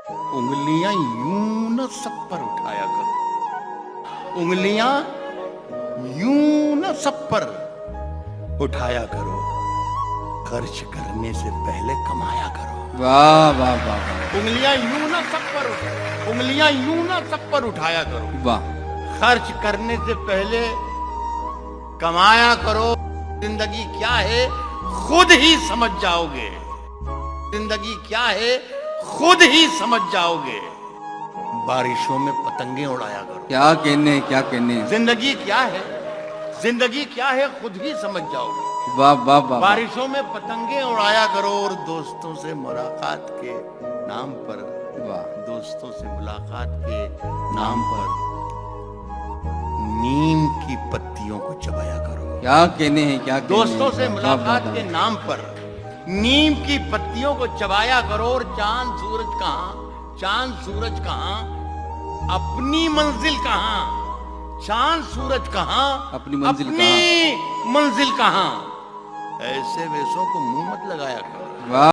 उंगलियां यूं न सब पर उठाया करो, उंगलियां यूं न सब पर उठाया करो, खर्च करने से पहले कमाया करो। वाह वाह वाह वाह उंगलियां यूं न सब पर उंगलियां यूं न सब पर उठाया करो, वाह। खर्च करने से पहले कमाया करो। जिंदगी क्या है खुद ही समझ जाओगे, जिंदगी क्या है खुद ही समझ जाओगे। बारिशों में पतंगे उड़ाया करो। क्या कहने जिंदगी क्या है, जिंदगी क्या है खुद ही समझ जाओगे। वाह वाह वाह वाह। बारिशों में पतंगे उड़ाया करो और दोस्तों से मुलाकात के नाम पर, वाह दोस्तों से मुलाकात के नाम पर नीम की पत्तियों को चबाया करो। क्या कहने दोस्तों से वाह, मुलाकात वाह, के नाम पर नीम की पत्तियों को चबाया करो। और चांद सूरज कहाँ, चांद सूरज कहाँ, अपनी मंजिल कहाँ, चांद सूरज कहाँ, अपनी मंजिल अपनी मंजिल कहाँ। ऐसे वेशों को मुंह मत लगाया करो। वाह।